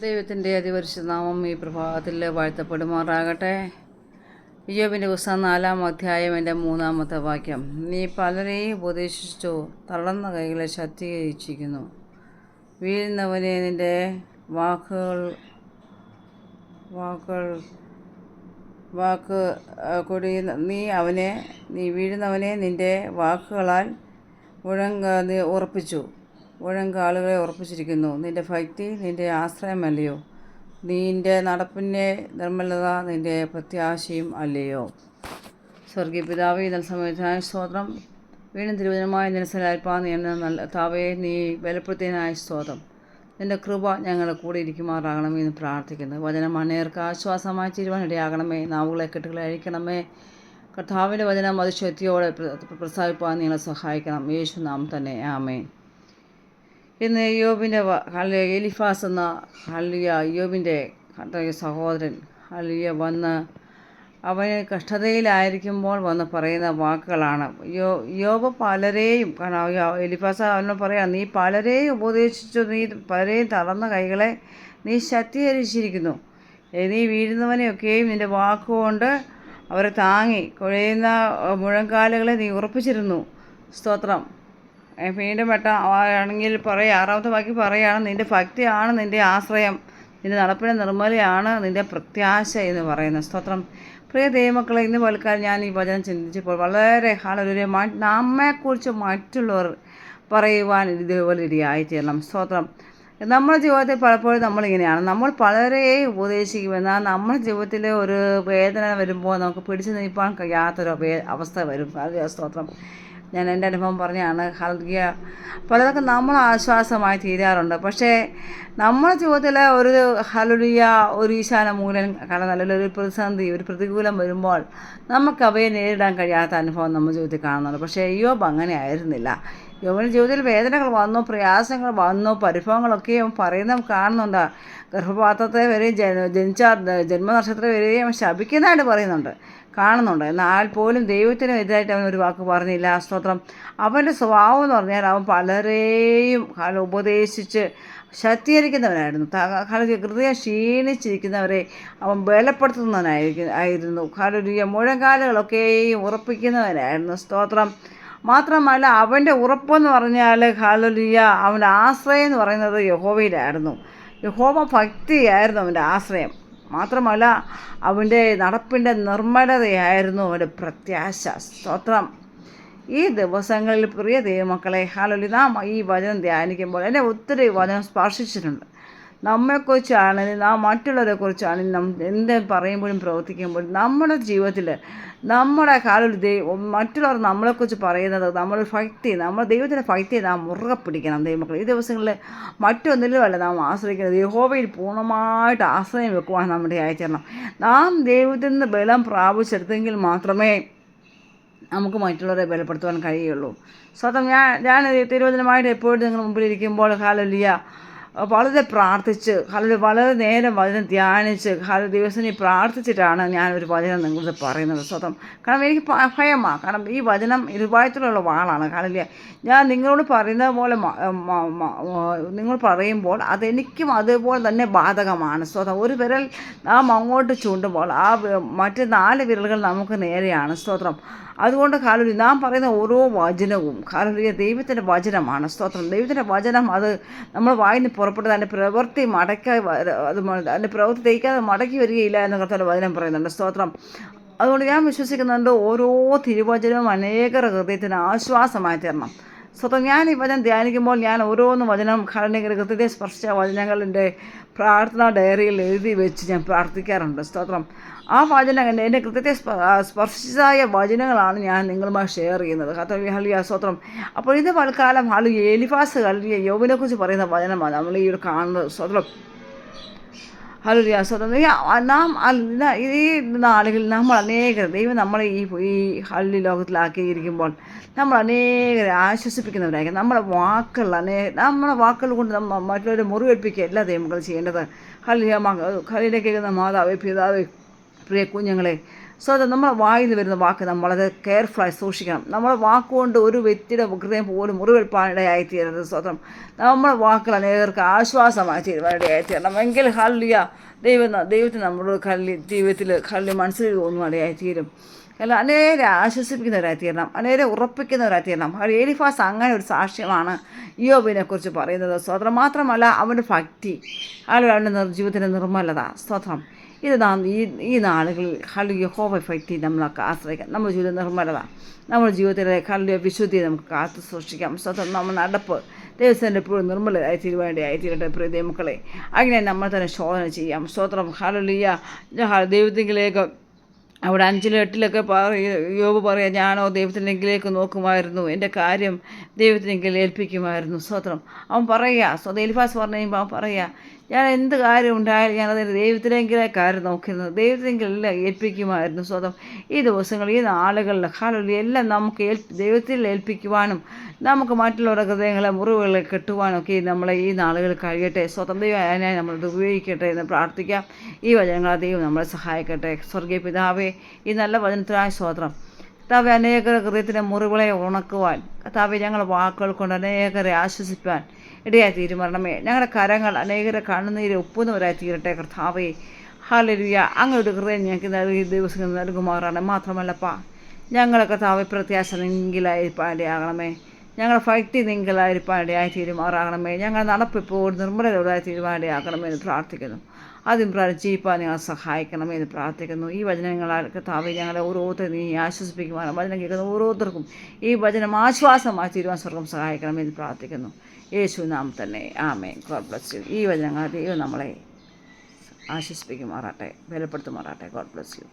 ദൈവത്തിൻ്റെ അതിപരിശുദ്ധ നാമം ഈ പ്രഭാതത്തിൽ വാഴ്ത്തപ്പെടുമാറാകട്ടെ. ഇയ്യോബിൻ്റെ പുസ്തകം 4-ാം അധ്യായം 3-ാമത്തെ വാക്യം. നീ പലരെയും ഉപദേശിച്ചു, തളർന്ന കൈകളെ ശക്തീകരിച്ചിരിക്കുന്നു. വീഴുന്നവനെ നിൻ്റെ നീ വീഴുന്നവനെ നിൻ്റെ വാക്കുകളാൽ മുഴങ്കാലുകളെ ഉറപ്പിച്ചിരിക്കുന്നു. നിൻ്റെ ഭക്തി നിൻ്റെ ആശ്രയമല്ലയോ? നിൻ്റെ നടപ്പിൻ്റെ നിർമ്മലത നിൻ്റെ പ്രത്യാശയും അല്ലയോ? സ്വർഗീയ പിതാവേ, ഇന്നലെ സമയത്തിനായ സ്തോത്രം. വീണ്ടും തിരുവചനമായ നിലസലാൽപ്പാ നീ എന്ന നല്ല താവേ, നീ ബലപ്പെടുത്തിയതിനായ സ്തോത്രം. നിൻ്റെ കൃപ ഞങ്ങളുടെ കൂടെ ഇരിക്കുമാറാകണമേ എന്ന് പ്രാർത്ഥിക്കുന്നു. വചനം അനേർക്ക് ആശ്വാസമായി തീരുവാൻ ഇടയാകണമേ. നാവുകളെ കെട്ടുകളെ അഴിക്കണമേ. കർത്താവിൻ്റെ വചനം അതിശക്തിയോടെ പ്രസ്താവിപ്പാൻ നിങ്ങളെ സഹായിക്കണം. യേശു നാം തന്നെ, ആമേൻ. ഇന്ന് ഇയ്യോബിൻ്റെ എലിഫാസ് എന്ന ഇയ്യോബിൻ്റെ സഹോദരൻ വന്ന് അവന് കഷ്ടതയിലായിരിക്കുമ്പോൾ വന്ന് പറയുന്ന വാക്കുകളാണ്. ഇയ്യോബ് പലരെയും, കാരണം എലിഫാസ് അവനോട് പറയാം, നീ പലരെയും ഉപദേശിച്ചു, നീ പലരെയും തളർന്ന കൈകളെ നീ ശക്തീകരിച്ചിരിക്കുന്നു. നീ വീഴുന്നവനെയൊക്കെയും നിൻ്റെ വാക്കുകൊണ്ട് അവരെ താങ്ങി, കുഴയുന്ന മുഴങ്കാലുകളെ നീ ഉറപ്പിച്ചിരുന്നു. സ്തോത്രം. വീണ്ടും ആണെങ്കിൽ പറയാം, 6-ാമത്തെ വാക്യം പറയുകയാണ്, നിൻ്റെ ഭക്തിയാണ് നിൻ്റെ ആശ്രയം, നിൻ്റെ നടപ്പിൻ്റെ നിർമ്മലയാണ് നിൻ്റെ പ്രത്യാശ എന്ന് പറയുന്നത്. സ്തോത്രം. പ്രിയ ദൈവമക്കളെ, ഇന്ന് പലക്കാലം ഞാൻ ഈ വചനം ചിന്തിച്ചപ്പോൾ വളരെ നമ്മെക്കുറിച്ച് മറ്റുള്ളവർ പറയുവാൻ ഇതുപോലെ ഇടയായിത്തീരണം. സ്തോത്രം. നമ്മുടെ ജീവിതത്തിൽ പലപ്പോഴും നമ്മളിങ്ങനെയാണ്, നമ്മൾ പലരെയും ഉപദേശിക്കുമെന്നാൽ നമ്മുടെ ജീവിതത്തിൽ ഒരു വേദന വരുമ്പോൾ നമുക്ക് പിടിച്ചു നിൽപ്പാൻ കഴിയാത്തൊരു അവസ്ഥ വരും. സ്തോത്രം. ഞാൻ എൻ്റെ അനുഭവം പറഞ്ഞാണ്. പലതൊക്കെ നമ്മൾ ആശ്വാസമായി തീരാറുണ്ട്. പക്ഷേ നമ്മുടെ ജീവിതത്തിൽ ഒരു ഈശാന മൂലം നല്ലൊരു പ്രതിസന്ധി, ഒരു പ്രതികൂലം വരുമ്പോൾ നമുക്ക് അവയെ നേരിടാൻ കഴിയാത്ത അനുഭവം നമ്മുടെ ജീവിതത്തിൽ കാണുന്നുണ്ട്. പക്ഷേ ഇയ്യോബ് അങ്ങനെ ആയിരുന്നില്ല. ഇയ്യോബിൻ്റെ ജീവിതത്തിൽ വേദനകൾ വന്നു, പ്രയാസങ്ങൾ വന്നു, പരിഭവങ്ങളൊക്കെ പറയുന്നത് കാണുന്നുണ്ട്. ഗർഭപാത്രത്തെ വരെ ജനിച്ച ജന്മനക്ഷത്രത്തെ വരെയും ശപിക്കുന്നതായിട്ട് പറയുന്നുണ്ട്, കാണുന്നുണ്ട്. എന്നാൽ പോലും ദൈവത്തിന് എതിരായിട്ട് അവൻ ഒരു വാക്ക് പറഞ്ഞില്ല. സ്തോത്രം. അവൻ്റെ സ്വഭാവം എന്ന് പറഞ്ഞാൽ അവൻ പലരെയും ഉപദേശിച്ച് ശക്തീകരിക്കുന്നവനായിരുന്നു. ഹൃദയം ക്ഷീണിച്ചിരിക്കുന്നവരെ അവൻ ബലപ്പെടുത്തുന്നവനായിരുന്നു. മുഴങ്കാലുകളൊക്കെയും ഉറപ്പിക്കുന്നവനായിരുന്നു. സ്തോത്രം. മാത്രമല്ല, അവൻ്റെ ഉറപ്പെന്ന് പറഞ്ഞാൽ അവൻ്റെ ആശ്രയം എന്ന് പറയുന്നത് യഹോവയിലായിരുന്നു. യഹോവ ഭക്തിയായിരുന്നു അവൻ്റെ ആശ്രയം. മാത്രമല്ല, അവൻ്റെ നടപ്പിൻ്റെ നിർമ്മലതയായിരുന്നു അവൻ്റെ പ്രത്യാശ. സ്തോത്രം. ഈ ദിവസങ്ങളിൽ പ്രിയ ദൈവമക്കളെ, നാം ഈ വചനം ധ്യാനിക്കുമ്പോൾ എന്നെ ഒത്തിരി വചനം സ്പർശിച്ചിട്ടുണ്ട്. നമ്മെക്കുറിച്ചാണെങ്കിലും നാം മറ്റുള്ളവരെക്കുറിച്ചാണെങ്കിലും നാം എന്ത് പറയുമ്പോഴും പ്രവർത്തിക്കുമ്പോഴും നമ്മുടെ ജീവിതത്തിൽ മറ്റുള്ളവർ നമ്മളെക്കുറിച്ച് പറയുന്നത് നമ്മൾ ദൈവത്തിൻ്റെ ഭക്തി നാം മുറുകെ പിടിക്കണം. ദൈവമക്കൾ, ഈ ദിവസങ്ങളിൽ മറ്റൊന്നിലുമല്ല നാം ആശ്രയിക്കുന്നത്, യഹോവയിൽ പൂർണ്ണമായിട്ട് ആശ്രയം വെക്കുവാൻ നമ്മുടെ അയച്ചരണം. നാം ദൈവത്തിൽ നിന്ന് ബലം പ്രാപിച്ചെടുത്തെങ്കിൽ മാത്രമേ നമുക്ക് മറ്റുള്ളവരെ ബലപ്പെടുത്തുവാൻ കഴിയുള്ളൂ. സ്വന്തം ഞാൻ തിരുവചനമായിട്ട് എപ്പോഴും നിങ്ങൾ മുമ്പിലിരിക്കുമ്പോൾ വളരെ പ്രാർത്ഥിച്ച് വളരെ നേരം വചനം ധ്യാനിച്ച് ദിവസം പ്രാർത്ഥിച്ചിട്ടാണ് ഞാനൊരു വചനം നിങ്ങളത് പറയുന്നത്. സ്വന്തം. കാരണം എനിക്ക് ഭയമാണ്. കാരണം ഈ വചനം ഇരുപായത്തിലുള്ള വാളാണ്. ഞാൻ നിങ്ങളോട് പറയുന്നത് പോലെ നിങ്ങൾ പറയുമ്പോൾ അതെനിക്കും അതുപോലെ തന്നെ ബാധകമാണ്. സ്തോത്രം. ഒരു വിരൽ നാം അങ്ങോട്ട് ചൂണ്ടുമ്പോൾ മറ്റ് 4 വിരലുകൾ നമുക്ക് നേരെയാണ്. സ്തോത്രം. അതുകൊണ്ട് നാം പറയുന്ന ഓരോ വചനവും ദൈവത്തിൻ്റെ വചനമാണ്. സ്തോത്രം. ദൈവത്തിൻ്റെ വചനം അത് നമ്മൾ വായിന്ന് പുറപ്പെട്ടത് അതിൻ്റെ പ്രവൃത്തി അതിൻ്റെ പ്രവൃത്തി തയ്ക്കാതെ മടക്കി വരികയില്ല എന്ന് കർത്താവിൻ്റെ വചനം പറയുന്നുണ്ട്. സ്തോത്രം. അതുകൊണ്ട് ഞാൻ വിശ്വസിക്കുന്നുണ്ട്, ഓരോ തിരുവചനവും അനേകരുടെ ഹൃദയത്തിന് ആശ്വാസമായി തീരണം. സ്വന്തം. ഞാൻ ഈ വചനം ധ്യാനിക്കുമ്പോൾ ഞാൻ ഓരോന്ന് വചനം ഹൃദയത്തെ സ്പർശിച്ച വചനങ്ങളുടെ പ്രാർത്ഥനാ ഡയറിയിൽ എഴുതി വെച്ച് ഞാൻ പ്രാർത്ഥിക്കാറുണ്ട്. സ്തോത്രം. ആ വചനം എൻ്റെ കൃത്യത്തെ സ്പർശിച്ചായ വചനങ്ങളാണ് ഞാൻ നിങ്ങളുമായി ഷെയർ ചെയ്യുന്നത്. സ്തോത്രം. അപ്പോൾ ഇത് പൽക്കാലം എലിഫാസ് യോബിനെക്കുറിച്ച് പറയുന്ന വചനമാണ് നമ്മൾ ഈ കാണുന്നത്. സ്തോത്രം. സ്വതം. നാം ഈ നാളുകളിൽ നമ്മൾ അനേകം ദൈവം നമ്മളെ ഈ ലോകത്തിലാക്കിയിരിക്കുമ്പോൾ നമ്മൾ അനേകരെ ആശ്വസിപ്പിക്കുന്നവരായിരിക്കും. നമ്മുടെ വാക്കുകൾ കൊണ്ട് മറ്റുള്ളവരെ മുറിവേൽപ്പിക്കുകയല്ല ദൈവങ്ങൾ ചെയ്യേണ്ടത്. കേൾക്കുന്ന മാതാവേ, പിതാവേ, പ്രിയ കുഞ്ഞുങ്ങളെ, സോ അത് നമ്മുടെ വായിൽ നിന്ന് വരുന്ന വാക്ക് നമ്മളത് കെയർഫുള്ളായി സൂക്ഷിക്കണം. നമ്മുടെ വാക്കുകൊണ്ട് ഒരു വ്യക്തിയുടെ ഹൃദയം പോലും മുറിവേൽപ്പാനിടയായിത്തീരരുത്. സ്വതം നമ്മുടെ വാക്കുകൾ അനേകർക്ക് ആശ്വാസമായി തീരുവാനിടയായിത്തീരണം. എങ്കിൽ ഹല്ലേലൂയ, ദൈവത്തിന് നമ്മുടെ ജീവിതത്തിൽ മനസ്സിൽ തോന്നുവാനിടയായിത്തീരും. എല്ലാം അനേരെ ആശ്വസിപ്പിക്കുന്നവരായി തീരണം, അനേരെ ഉറപ്പിക്കുന്നവരായി തീരണം. എലീഫാസ് അങ്ങനെ ഒരു സാക്ഷ്യമാണ് ഇയ്യോബിനെ കുറിച്ച് പറയുന്നത്. സ്തോത്രം. മാത്രമല്ല അവൻ്റെ ഭക്തി, അവൻ്റെ ജീവിതത്തിൻ്റെ നിർമ്മലത. സ്തോത്രം. ഇത് നാം ഈ നാളുകളിൽ യഹോവ ഭക്തി നമ്മളൊക്കെ ആശ്രയിക്കാം. നമ്മുടെ ജീവിതം നിർമ്മലത, നമ്മുടെ ജീവിതത്തിലെ വിശുദ്ധി നമുക്ക് കാത്തു സൂക്ഷിക്കാം. സ്വതം നമ്മുടെ നടപ്പ് ദൈവത്തിൻ്റെ എപ്പോഴും നിർമ്മലതായി തീരുവാനിടയായിത്തീരട്ടെ. പ്രിയ ദൈവമക്കളെ, അങ്ങനെ നമ്മൾ തന്നെ ശോധന ചെയ്യാം. സ്തോത്രം. ഹല്ലേലൂയ. ദൈവത്തിലേക്ക് അവിടെ 5-8 യോബ് പറയാം, ഞാനോ ദൈവത്തിനെങ്കിലേക്ക് നോക്കുമായിരുന്നു, എൻ്റെ കാര്യം ദൈവത്തിനെങ്കിൽ ഏൽപ്പിക്കുമായിരുന്നു. സ്തോത്രം. അവൻ പറയുക, എലീഫാസ് പറഞ്ഞു കഴിയുമ്പോൾ അവൻ പറയുക, ഞാൻ എന്ത് കാര്യം ഉണ്ടായാലും ഞാനതിന് ദൈവത്തിനെങ്കിലേക്കാരും നോക്കുന്നത്, ദൈവത്തിനെങ്കിലെല്ലാം ഏൽപ്പിക്കുമായിരുന്നു. സ്വതം. ഈ ദിവസങ്ങൾ, ഈ നാളുകളിൽ ഹല്ലേലൂയ എല്ലാം നമുക്ക് ദൈവത്തിൽ ഏൽപ്പിക്കുവാനും നമുക്ക് മറ്റുള്ളവരുടെ ഹൃദയങ്ങളെ മുറിവുകളെ കെട്ടുവാനും ഒക്കെ നമ്മളെ ഈ നാളുകൾ കഴിയട്ടെ. സ്വതം. ദൈവം അതിനായി നമ്മളത് ഉപയോഗിക്കട്ടെ എന്ന് പ്രാർത്ഥിക്കാം. ഈ വചനങ്ങൾ ദൈവം നമ്മളെ സഹായിക്കട്ടെ. സ്വർഗീയ പിതാവേ, ഈ നല്ല വചനത്തിനായ സ്തോത്രം. കർത്താവെ, അനേകരുടെ ഹൃദയത്തിൻ്റെ മുറിവുകളെ ഉണക്കുവാൻ, കർത്താവെ, ഞങ്ങളുടെ വാക്കുകൾ കൊണ്ട് അനേകരെ ആശ്വസിപ്പാൻ ഇടയായി തീരുമാനമേ. ഞങ്ങളുടെ കരങ്ങൾ അനേകരെ കണ്ണുനീര് ഒപ്പുന്നവരായി തീരട്ടെ. കർത്താവേ, ഹല്ലേലൂയ, അങ്ങയുടെ ഹൃദയം ഞങ്ങൾക്ക് ഈ ദിവസങ്ങൾ നൽകുമാറാണ്. മാത്രമല്ലപ്പാ, ഞങ്ങളുടെ കർത്താവെ പ്രത്യാശ നിങ്കിലായിരിക്കാൻ ഇടയാകണമേ. ഞങ്ങളുടെ ഭക്തി നിങ്കിലായിരിക്കാൻ ഇടയായി തീരുമാറാകണമേ. ഞങ്ങളുടെ നടപ്പിപ്പോൾ നിർമ്മലതയോടായി തീരുമാനമാകണമേ എന്ന് പ്രാർത്ഥിക്കുന്നു. ആദ്യം ജീവിപ്പാൻ ഞങ്ങളെ സഹായിക്കണമേ എന്ന് പ്രാർത്ഥിക്കുന്നു. ഈ വചനങ്ങളാൽ കർത്താവേ ഞങ്ങളെ ഓരോരുത്തരും നീ ആശ്വസിപ്പിക്കുവാനും വചനം കേൾക്കുന്ന ഓരോരുത്തർക്കും ഈ വചനം ആശ്വാസമായി തീരുവാൻ സ്വർഗം സഹായിക്കണമേ എന്ന് പ്രാർത്ഥിക്കുന്നു. യേശു നാം തന്നെ. ആമേൻ. God bless you. ഈ വചനങ്ങൾ ദൈവം നമ്മളെ ആശ്വസിപ്പിക്കുമാറാട്ടെ, ബലപ്പെടുത്തുമാറാട്ടെ. God bless U.